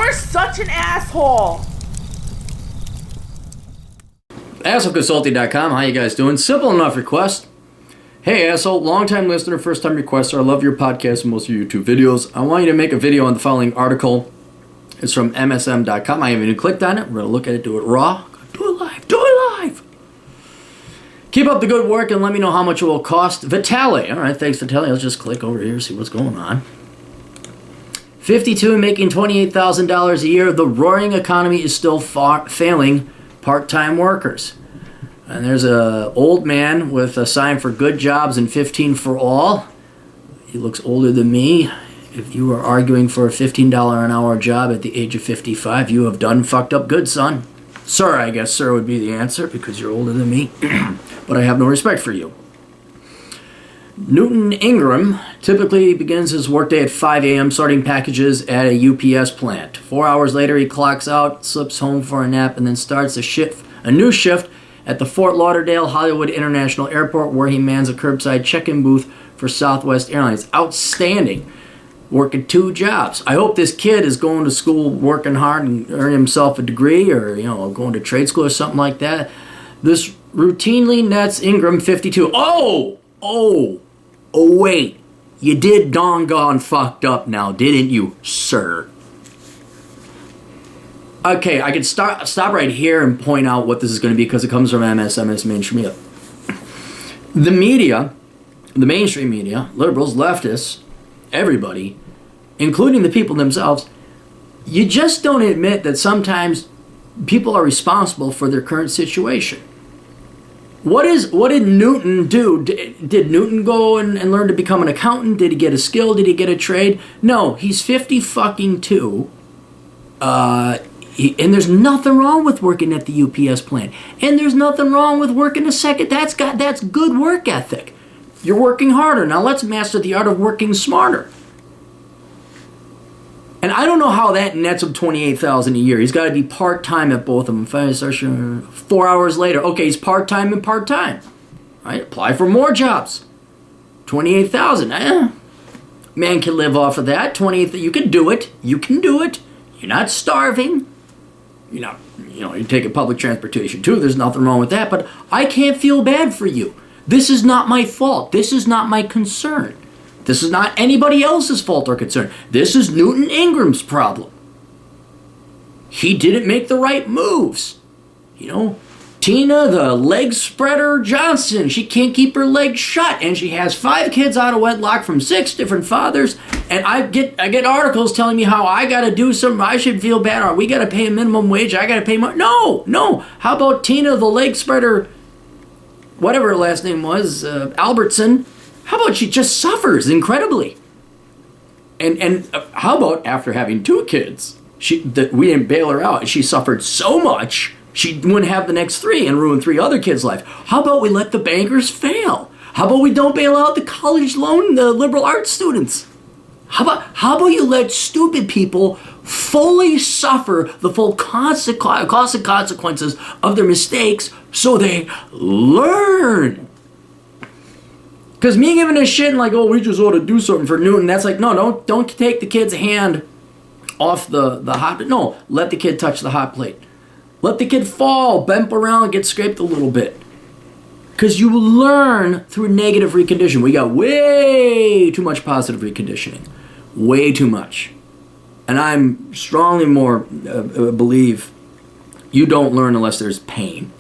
You're such an asshole. AssholeConsulting.com. How you guys doing? Simple enough request. Hey, asshole, long-time listener, first-time requester. I love your podcast and most of your YouTube videos. I want you to make a video on the following article. It's from MSM.com. I haven't even clicked on it. We're going to look at it, do it raw. Do it live. Do it live. Keep up the good work and let me know how much it will cost. Vitale. All right, thanks, Vitale. Let's just click over here, see what's going on. 52 making $28,000 a year. The roaring economy is still failing part-time workers. And there's a old man with a sign for good jobs and 15 for all. He looks older than me. If you are arguing for a $15 an hour job at the age of 55, you have done fucked up good, son. Sir, I guess sir would be the answer because you're older than me. But I have no respect for you. Newton Ingram typically begins his workday at 5 a.m. sorting packages at a UPS plant. 4 hours later, he clocks out, slips home for a nap, and then starts a new shift at the Fort Lauderdale Hollywood International Airport, where he mans a curbside check-in booth for Southwest Airlines. Outstanding. Working 2 jobs. I hope this kid is going to school, working hard, and earning himself a degree, or going to trade school or something like that. This routinely nets Ingram 52. Oh, wait. You did doggone fucked up now, didn't you, sir? Okay, I can stop right here and point out what this is going to be because it comes from MS mainstream media. The media, the mainstream media, liberals, leftists, everybody, including the people themselves, you just don't admit that sometimes people are responsible for their current situation. What did Newton do? Did Newton go and learn to become an accountant? Did he get a skill? Did he get a trade? No, he's 50-fucking-2. And there's nothing wrong with working at the UPS plant. And there's nothing wrong with working a second. That's good work ethic. You're working harder. Now let's master the art of working smarter. And I don't know how that nets him $28,000 a year. He's got to be part-time at both of them. 4 hours later. Okay, he's part-time and part-time. Right? Apply for more jobs. $28,000. Man can live off of that. You can do it. You can do it. You're not starving. You're taking public transportation too. There's nothing wrong with that. But I can't feel bad for you. This is not my fault. This is not my concern. This is not anybody else's fault or concern. This is Newton Ingram's problem. He didn't make the right moves. Tina, the leg spreader Johnson, she can't keep her legs shut, and she has 5 kids out of wedlock from 6 different fathers. And I get articles telling me how I got to do something. I should feel bad, or we got to pay a minimum wage. I got to pay more. No. How about Tina, the leg spreader, whatever her last name was, Albertson? How about she just suffers incredibly? And how about after having 2 kids, we didn't bail her out. She suffered so much, she wouldn't have the next 3 and ruin 3 other kids' life. How about we let the bankers fail? How about we don't bail out the college loan, the liberal arts students? How about you let stupid people fully suffer the full cost and consequences of their mistakes so they learn? Because me giving a shit and we just ought to do something for Newton, that's no, don't take the kid's hand off the hot plate. No, let the kid touch the hot plate. Let the kid fall, bump around, get scraped a little bit. Because you learn through negative reconditioning. We got way too much positive reconditioning. Way too much. And I'm strongly more believe you don't learn unless there's pain.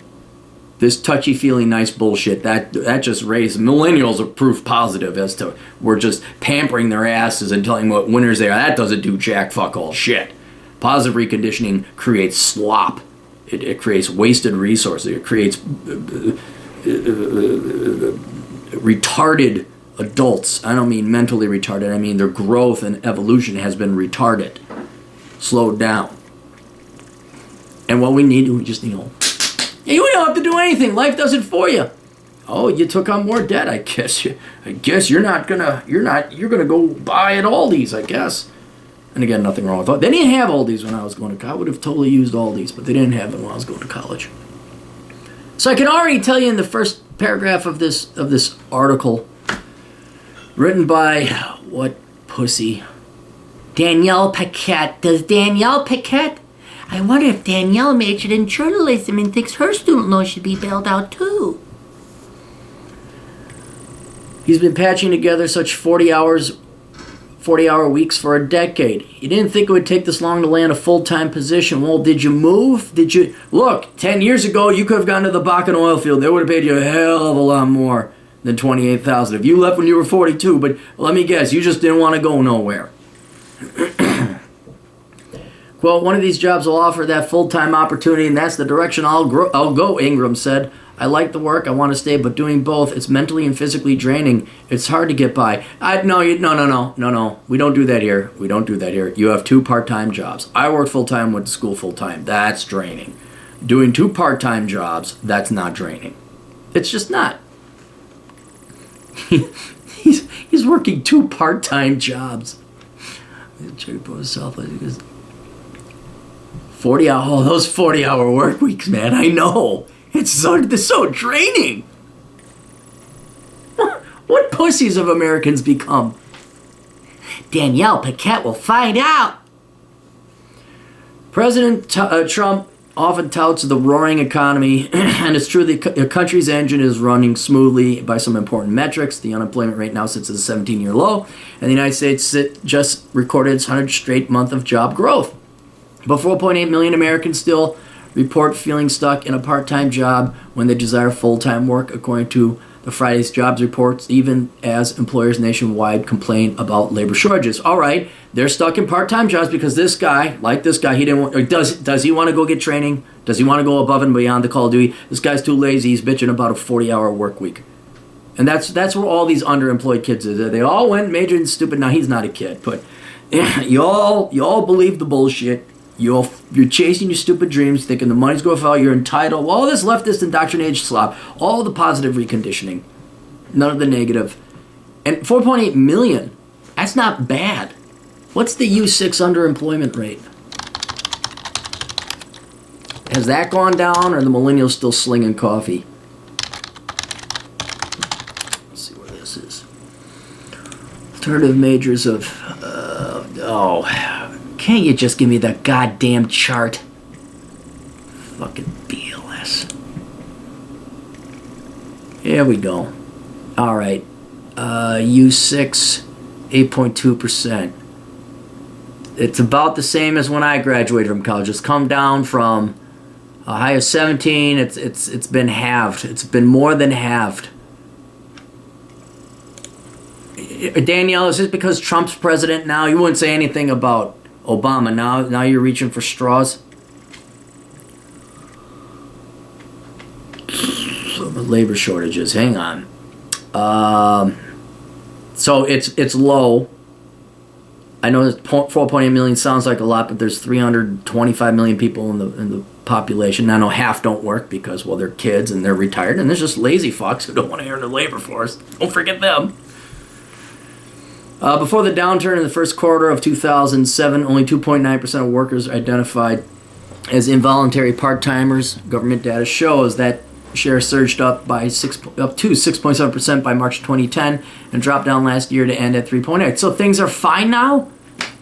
This touchy-feely nice bullshit, that just raised millennials are proof positive as to we're just pampering their asses and telling them what winners they are. That doesn't do jack fuck all shit. Positive reconditioning creates slop. It creates wasted resources. It creates retarded adults. I don't mean mentally retarded. I mean their growth and evolution has been retarded, slowed down. And what we need, we just you don't have to do anything. Life does it for you. Oh, you took on more debt. I guess you're gonna go buy at Aldi's. I guess. And again, nothing wrong with that. They didn't have Aldi's when I was going to college. I would have totally used Aldi's, but they didn't have it when I was going to college. So I can already tell you in the first paragraph of this article, written by what pussy? Danielle Paquette. Does Danielle Paquette? I wonder if Danielle majored in journalism and thinks her student loan should be bailed out too. He's been patching together such 40-hour weeks for a decade. He didn't think it would take this long to land a full-time position. Well, did you move? Did you... Look, 10 years ago, you could have gone to the Bakken oil field. They would have paid you a hell of a lot more than $28,000 if you left when you were 42. But let me guess, you just didn't want to go nowhere. Quote, one of these jobs will offer that full-time opportunity, and that's the direction I'll go, Ingram said. I like the work, I want to stay, but doing both, it's mentally and physically draining. It's hard to get by. No. We don't do that here. You have 2 part-time jobs. I worked full-time, went to school full-time. That's draining. Doing 2 part-time jobs, that's not draining. It's just not. He's working 2 part-time jobs. 40 hour, oh, those 40-hour work weeks, man. I know. It's so draining. What pussies have Americans become? Danielle Paquette will find out. President Trump often touts the roaring economy, and it's true the country's engine is running smoothly by some important metrics. The unemployment rate now sits at a 17-year low, and the United States just recorded its 100th straight month of job growth. But 4.8 million Americans still report feeling stuck in a part-time job when they desire full-time work, according to the Friday's jobs reports, even as employers nationwide complain about labor shortages. All right, they're stuck in part-time jobs because this guy, he didn't want, or does he want to go get training? Does he want to go above and beyond the call of duty? This guy's too lazy. He's bitching about a 40-hour work week. And that's where all these underemployed kids are. They all went majored in stupid. Now, he's not a kid, but you all believe the bullshit. You're chasing your stupid dreams, thinking the money's going to fall, you're entitled. All this leftist indoctrinated slop, all the positive reconditioning, none of the negative. And 4.8 million, that's not bad. What's the U6 underemployment rate? Has that gone down, or are the millennials still slinging coffee? Let's see where this is. Alternative majors of, can't you just give me the goddamn chart? Fucking BLS. Here we go. All right. U6, 8.2%. It's about the same as when I graduated from college. It's come down from a high of 17. It's been halved. It's been more than halved. Danielle, is this because Trump's president now? You wouldn't say anything about Obama. Now you're reaching for straws. Labor shortages. Hang on. So it's low. I know that 4.8 million sounds like a lot, but there's 325 million people in the population. I know half don't work because, well, they're kids and they're retired, and there's just lazy fucks who don't want to enter the labor force. Don't forget them. Before the downturn in the first quarter of 2007, only 2.9% of workers identified as involuntary part-timers. Government data shows that share surged up to 6.7% by March 2010 and dropped down last year to end at 3.8. So things are fine now?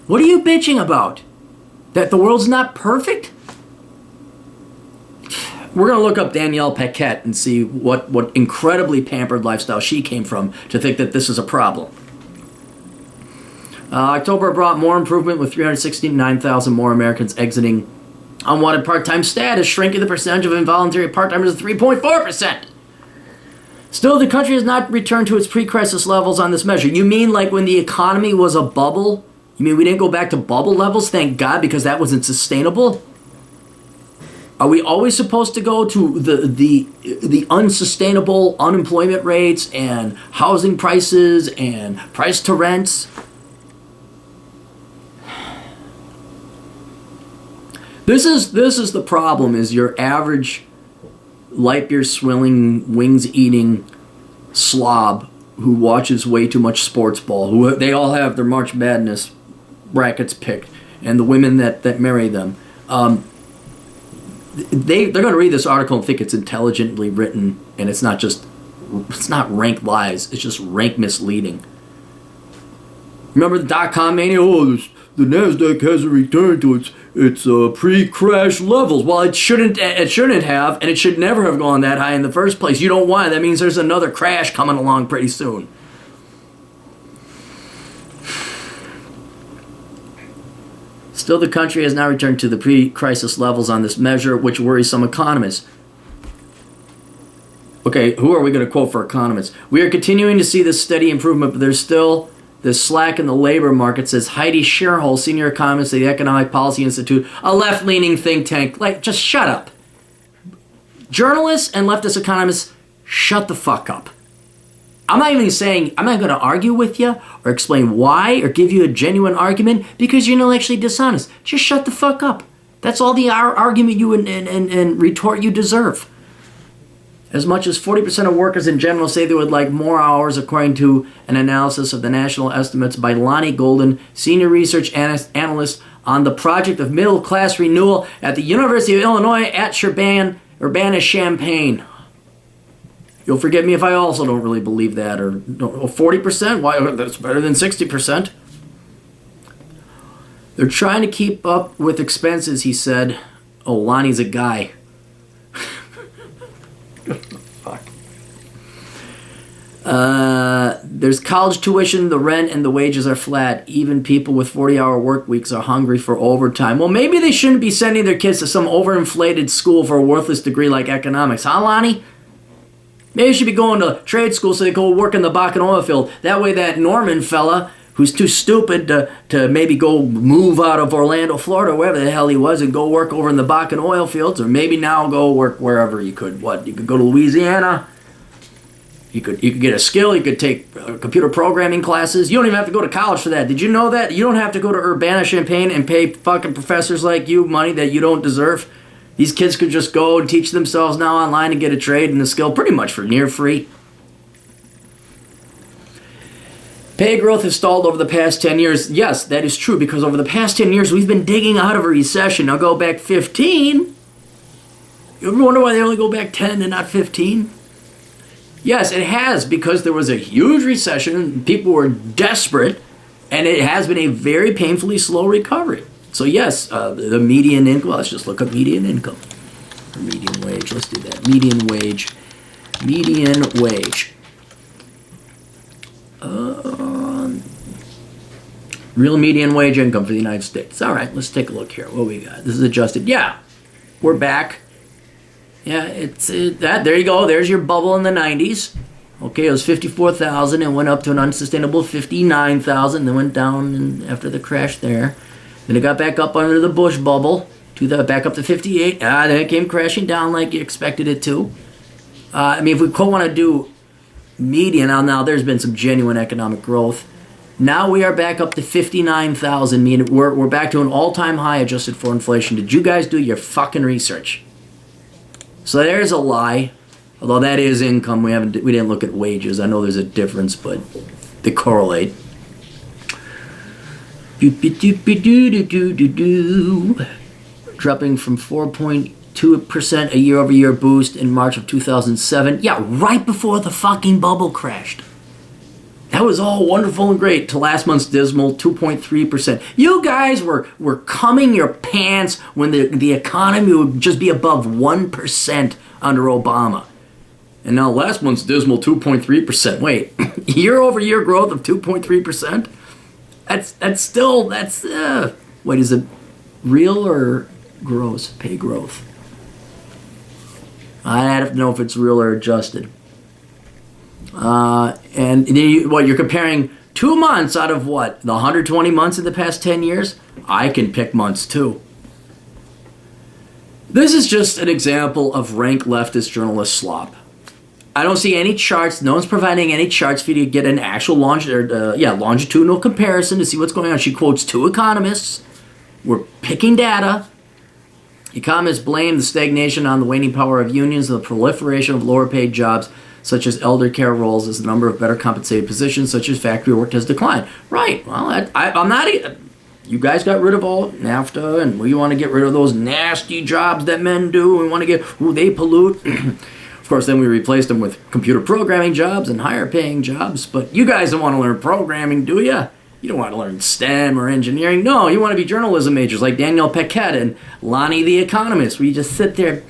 What are you bitching about? That the world's not perfect? We're going to look up Danielle Paquette and see what incredibly pampered lifestyle she came from to think that this is a problem. October brought more improvement with 369,000 more Americans exiting unwanted part-time status, shrinking the percentage of involuntary part-timers to 3.4%. Still, the country has not returned to its pre-crisis levels on this measure. You mean like when the economy was a bubble? You mean we didn't go back to bubble levels, thank God, because that wasn't sustainable? Are we always supposed to go to the unsustainable unemployment rates and housing prices and price to rents? This is the problem, is your average light beer swilling, wings eating slob who watches way too much sports ball, who they all have their March Madness brackets picked, and the women that marry them. They're going to read this article and think it's intelligently written, and it's not rank lies, it's just rank misleading. Remember the .com mania? Oh, the Nasdaq hasn't returned to its pre-crash levels. Well, it shouldn't have, and it should never have gone that high in the first place. You know why? That means there's another crash coming along pretty soon. Still, the country has now returned to the pre-crisis levels on this measure, which worries some economists. Okay, who are we going to quote for economists? We are continuing to see this steady improvement, but there's still this slack in the labor market, says Heidi Sherhol, senior economist at the Economic Policy Institute, a left-leaning think tank. Like, just shut up. Journalists and leftist economists, shut the fuck up. I'm not even saying, I'm not going to argue with you or explain why or give you a genuine argument because you're intellectually dishonest. Just shut the fuck up. That's all the argument you and retort you deserve. As much as 40% of workers in general say they would like more hours, according to an analysis of the national estimates by Lonnie Golden, senior research analyst on the project of middle class renewal at the University of Illinois at Urbana-Champaign. You'll forgive me if I also don't really believe that. Or 40%? Why? That's better than 60%. They're trying to keep up with expenses, he said. Oh, Lonnie's a guy. Fuck. There's college tuition, the rent, and the wages are flat. Even people with 40-hour work weeks are hungry for overtime. Well, maybe they shouldn't be sending their kids to some overinflated school for a worthless degree like economics. Huh, Lonnie? Maybe you should be going to trade school so they go work in the Bakken oil field. That way that Norman fella, who's too stupid to maybe go move out of Orlando, Florida, wherever the hell he was, and go work over in the Bakken oil fields, or maybe now go work wherever you could. What? You could go to Louisiana. You could get a skill. You could take computer programming classes. You don't even have to go to college for that. Did you know that? You don't have to go to Urbana-Champaign and pay fucking professors like you money that you don't deserve. These kids could just go and teach themselves now online and get a trade and a skill pretty much for near free. Pay growth has stalled over the past 10 years. Yes, that is true, because over the past 10 years, we've been digging out of a recession. Now go back 15. You ever wonder why they only go back 10 and not 15? Yes, it has, because there was a huge recession. People were desperate, and it has been a very painfully slow recovery. So yes, the median income, let's just look up median income. Or median wage, let's do that. Median wage. Median wage. Real median wage income for the United States. All right, let's take a look here. What we got? This is adjusted. Yeah, we're back. Yeah, there you go. There's your bubble in the 90s. Okay, it was 54,000 and went up to an unsustainable 59,000. Then went down after the crash there. Then it got back up under the Bush bubble, back up to 58. Then it came crashing down like you expected it to. I mean, if we want to do median, now there's been some genuine economic growth. Now we are back up to 59,000, meaning we're back to an all-time high adjusted for inflation. Did you guys do your fucking research? So there's a lie. Although that is income, we didn't look at wages. I know there's a difference, but they correlate. Dropping from 4.2% a year-over-year boost in March of 2007. Yeah, right before the fucking bubble crashed. That was all wonderful and great to last month's dismal 2.3%. You guys were cumming your pants when the economy would just be above 1% under Obama. And now last month's dismal 2.3%. Wait, year-over-year growth of 2.3%? Wait, is it real or gross? Pay growth. I'd have to know if it's real or adjusted. And you're comparing 2 months out of what? The 120 months in the past 10 years? I can pick months too. This is just an example of rank leftist journalist slop. I don't see any charts. No one's providing any charts for you to get an actual longitudinal comparison to see what's going on. She quotes 2 economists. We're picking data. Economists blame the stagnation on the waning power of unions and the proliferation of lower-paid jobs, such as elder care roles, as the number of better compensated positions, such as factory work, has declined. Right. Well, I'm not... You guys got rid of all NAFTA, and we want to get rid of those nasty jobs that men do. We want to get... they pollute... Of course, then we replaced them with computer programming jobs and higher paying jobs. But you guys don't want to learn programming, do you? You don't want to learn STEM or engineering. No, you want to be journalism majors like Danielle Paquette and Lonnie the Economist, where you just sit there.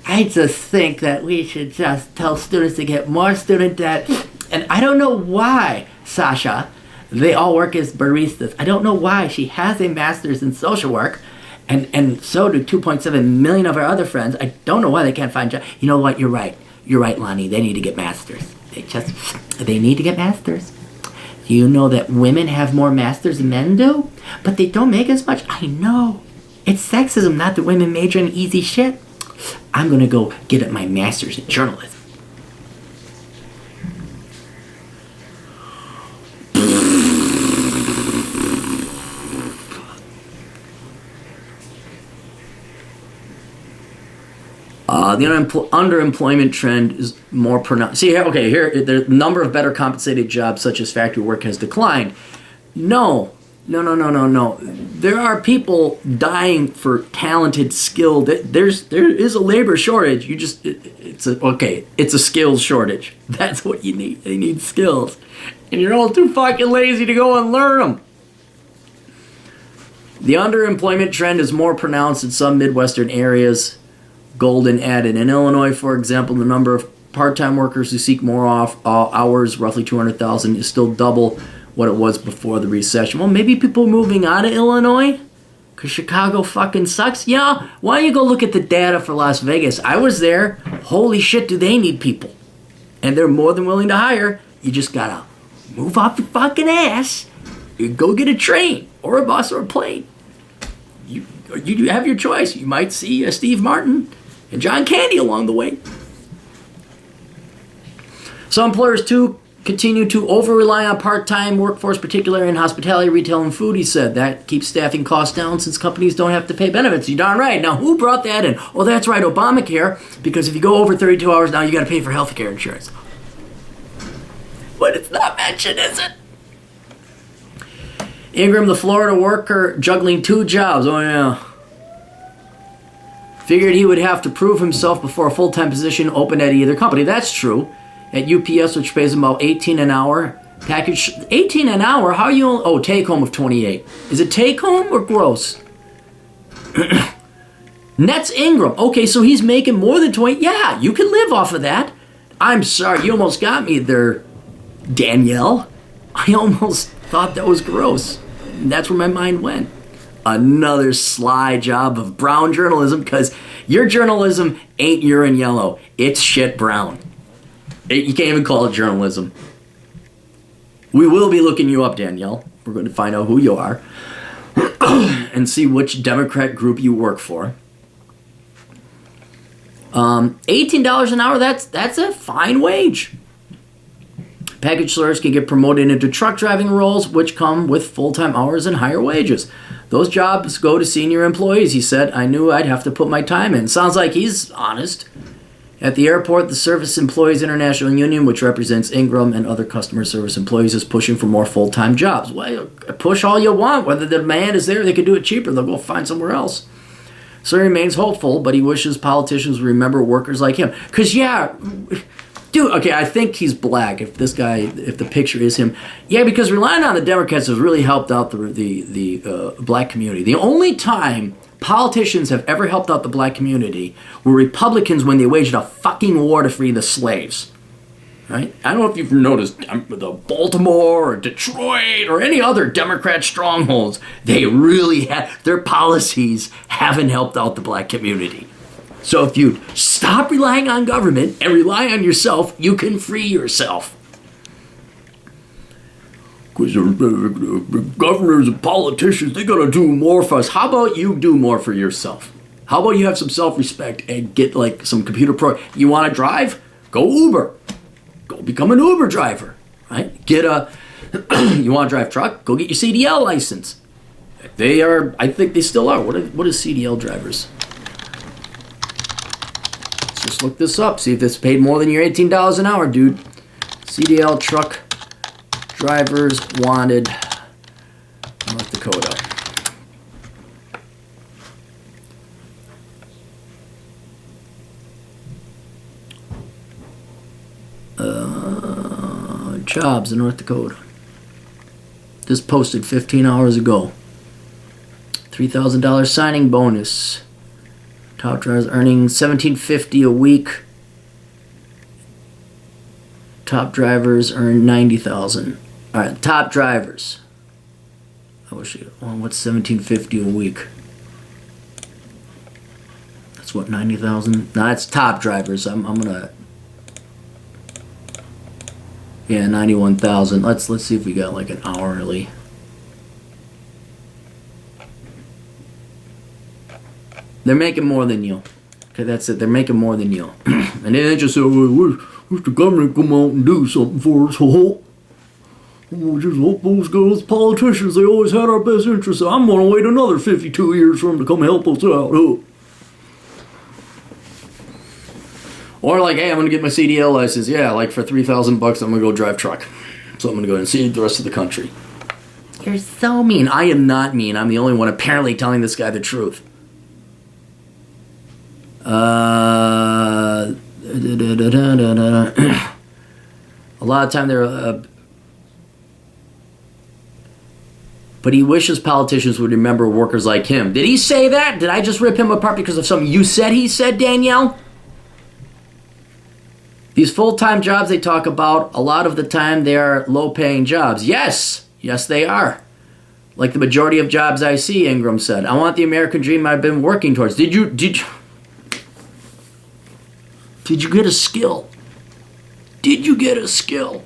I just think that we should just tell students to get more student debt. And I don't know why, Sasha, they all work as baristas. I don't know why. She has a master's in social work, and so do 2.7 million of our other friends. I don't know why they can't find jobs. You know what? You're right. You're right, Lonnie. They need to get masters. They need to get masters. You know that women have more masters than men do? But they don't make as much? I know. It's sexism, not that women major in easy shit. I'm going to go get my master's in journalism. The underemployment trend is more pronounced. See, here, the number of better compensated jobs, such as factory work, has declined. No. There are people dying for talented, skilled. There is a labor shortage. It's a skills shortage. That's what you need. They need skills, and you're all too fucking lazy to go and learn them. The underemployment trend is more pronounced in some Midwestern areas. Golden added. In Illinois, for example, the number of part-time workers who seek more hours, roughly 200,000, is still double what it was before the recession. Well, maybe people are moving out of Illinois because Chicago fucking sucks. Yeah, why don't you go look at the data for Las Vegas? I was there. Holy shit, do they need people? And they're more than willing to hire. You just gotta move off your fucking ass and go get a train or a bus or a plane. You have your choice. You might see Steve Martin and John Candy along the way. Some employers, too, continue to over-rely on part-time workforce, particularly in hospitality, retail, and food, he said. That keeps staffing costs down since companies don't have to pay benefits. You're darn right. Now, who brought that in? Oh, that's right, Obamacare, because if you go over 32 hours now, you got to pay for health care insurance. But it's not mentioned, is it? Ingram, the Florida worker, juggling 2 jobs. Oh, yeah. Figured he would have to prove himself before a full-time position opened at either company. That's true. At UPS, which pays about $18 an hour. Package, $18 an hour? How are you? Oh, take-home of $28. Is it take-home or gross? Net's Ingram. Okay, so he's making more than 20. Yeah, you can live off of that. I'm sorry, you almost got me there, Danielle. I almost thought that was gross. That's where my mind went. Another sly job of brown journalism, because your journalism ain't urine yellow. It's shit brown. You can't even call it journalism. We will be looking you up, Danielle. We're going to find out who you are and see which Democrat group you work for. $18 an hour, that's a fine wage. Package stores can get promoted into truck driving roles, which come with full-time hours and higher wages. Those jobs go to senior employees, he said. I knew I'd have to put my time in. Sounds like he's honest. At the airport, the Service Employees International Union, which represents Ingram and other customer service employees, is pushing for more full-time jobs. Well, push all you want. Whether the demand is there, they could do it cheaper. They'll go find somewhere else. So he remains hopeful, but he wishes politicians would remember workers like him. Because, yeah, dude, okay, I think he's black, if the picture is him. Yeah, because relying on the Democrats has really helped out the black community. The only time politicians have ever helped out the black community were Republicans when they waged a fucking war to free the slaves. Right? I don't know if you've noticed the Baltimore or Detroit or any other Democrat strongholds. They really their policies haven't helped out the black community. So if you stop relying on government and rely on yourself, you can free yourself. Because the governors and politicians, they gotta do more for us. How about you do more for yourself? How about you have some self-respect and get like some computer pro? You want to drive? Go Uber. Go become an Uber driver. Right? You want to drive truck? Go get your CDL license. I think they still are. What is CDL drivers? Let's just look this up. See if it's paid more than your $18 an hour, dude. CDL truck drivers wanted, North Dakota. Jobs in North Dakota. Just posted 15 hours ago. $3,000 signing bonus. Top drivers earning $1,750 a week. Top drivers earn $90,000. All right, top drivers. I wish you. Well, what's $1,750 a week? That's what, $90,000. No, that's top drivers. I'm gonna. Yeah, 91,000. Let's see if we got like an hourly. They're making more than you. Okay, that's it. They're making more than you. And then they just say, well, wish the government come out and do something for us. We just hope those politicians, they always had our best interests. I'm going to wait another 52 years for them to come help us out. Or like, hey, I'm going to get my CDL license. Yeah, like for $3,000, I'm going to go drive truck. So I'm going to go and see the rest of the country. You're so mean. I am not mean. I'm the only one apparently telling this guy the truth. A lot of time they're... but he wishes politicians would remember workers like him. Did he say that? Did I just rip him apart because of something you said he said, Danielle? These full-time jobs they talk about, a lot of the time they are low-paying jobs. Yes, they are. Like the majority of jobs I see, Ingram said. I want the American dream I've been working towards. Did you get a skill? Did you get a skill?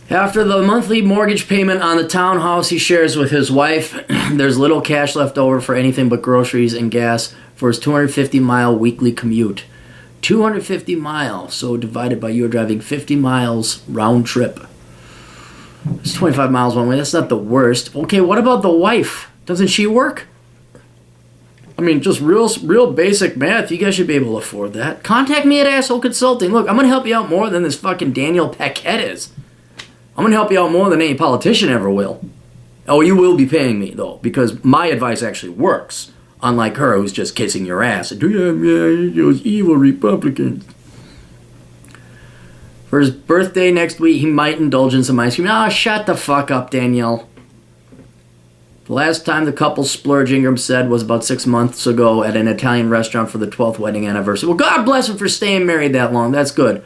After the monthly mortgage payment on the townhouse he shares with his wife, there's little cash left over for anything but groceries and gas for his 250-mile weekly commute. 250 miles, so divided by you are driving 50 miles round trip. It's 25 miles one way. That's not the worst. Okay, what about the wife? Doesn't she work? I mean, just real basic math. You guys should be able to afford that. Contact me at Asshole Consulting. Look, I'm going to help you out more than this fucking Danielle Paquette is. I'm going to help you out more than any politician ever will. Oh, you will be paying me, though, because my advice actually works. Unlike her, who's just kissing your ass. And, yeah, those evil Republicans. For his birthday next week, he might indulge in some ice cream. Oh, shut the fuck up, Danielle. The last time the couple splurged, Ingram said, was about 6 months ago at an Italian restaurant for the 12th wedding anniversary. Well, God bless him for staying married that long. That's good.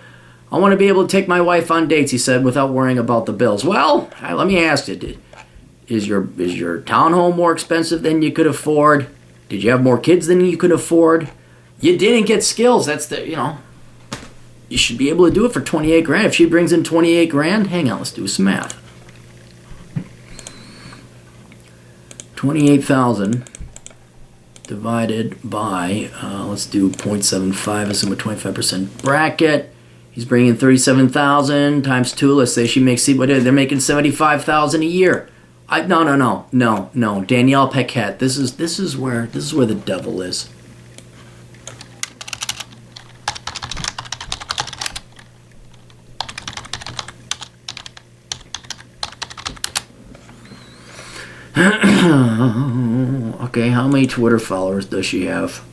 I want to be able to take my wife on dates, he said, without worrying about the bills. Well, let me ask you, is your townhome more expensive than you could afford? Did you have more kids than you could afford? You didn't get skills. That's you should be able to do it for 28 grand. If she brings in 28 grand, hang on, let's do some math. 28,000 divided by, let's do 0.75, assume a 25% bracket. He's bringing in 37,000 times 2. Let's say she makes, see what it is. They're making 75,000 a year. No. Danielle Paquette. This is where the devil is. Okay, how many Twitter followers does she have?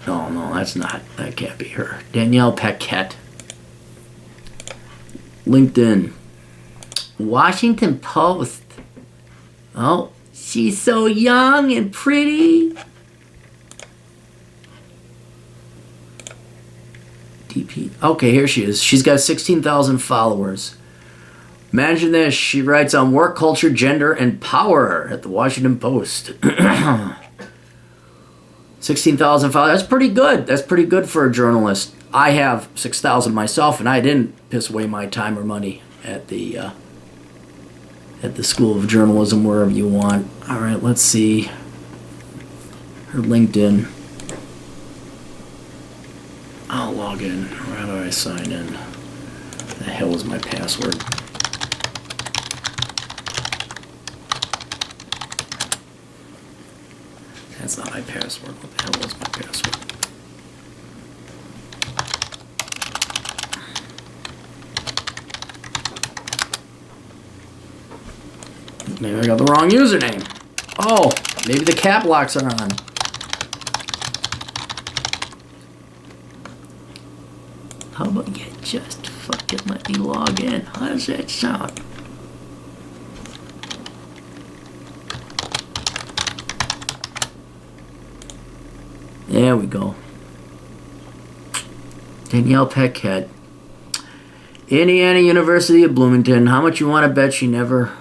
No, that can't be her. Danielle Paquette. LinkedIn. Washington Post. Oh, she's so young and pretty. DP. Okay, here she is. She's got 16,000 followers. Imagine this. She writes on work culture, gender, and power at the Washington Post. 16,000 followers. That's pretty good. That's pretty good for a journalist. I have 6,000 myself, and I didn't piss away my time or money at the School of Journalism, wherever you want. All right, let's see her LinkedIn. I'll log in. How do I sign in? The hell is my password? That's not my password. What the hell is my password? Maybe I got the wrong username. Oh, maybe the cap locks are on. How about you just fuck it let me log in? How does that sound? There we go. Danielle Paquette. Indiana University of Bloomington. How much you want to bet she never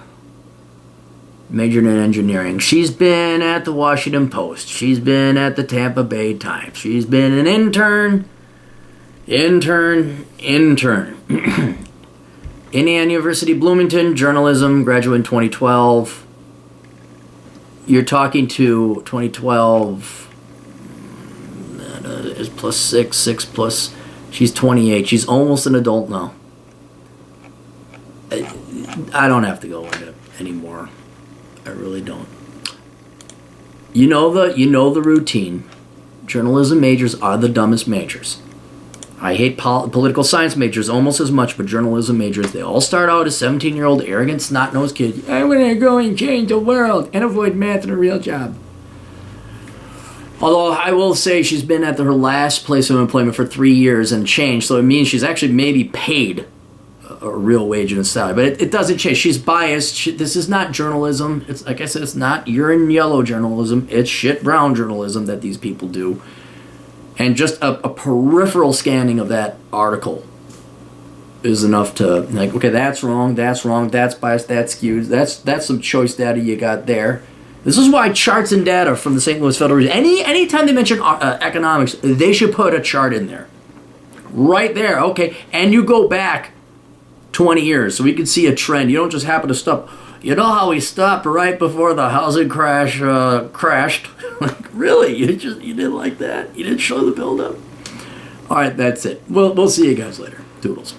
majored in engineering? She's been at the Washington Post. She's been at the Tampa Bay Times. She's been an intern. Indiana University Bloomington, journalism, graduate in 2012. You're talking to 2012 is plus 6 plus. She's 28. She's almost an adult now. I don't have to go into it anymore. I really don't. You know the routine. Journalism majors are the dumbest majors. I hate political science majors almost as much, but journalism majors, they all start out as 17-year-old arrogant, snot-nosed kids. I want to go and change the world and avoid math in a real job. Although I will say she's been at her last place of employment for 3 years and change, so it means she's actually maybe paid a real wage and a salary. But it doesn't change. She's biased. This is not journalism. It's like I said, it's not urine yellow journalism. It's shit brown journalism that these people do. And just a peripheral scanning of that article is enough to, like, okay, that's wrong, that's biased, that's skewed, that's some choice data you got there. This is why charts and data from the St. Louis Federal Reserve, anytime they mention economics, they should put a chart in there. Right there, okay. And you go back 20 years so we can see a trend. You don't just happen to stop. You know how we stopped right before the housing crash crashed? Like, really? You didn't like that? You didn't show the buildup? All right, that's it. We'll see you guys later. Toodles.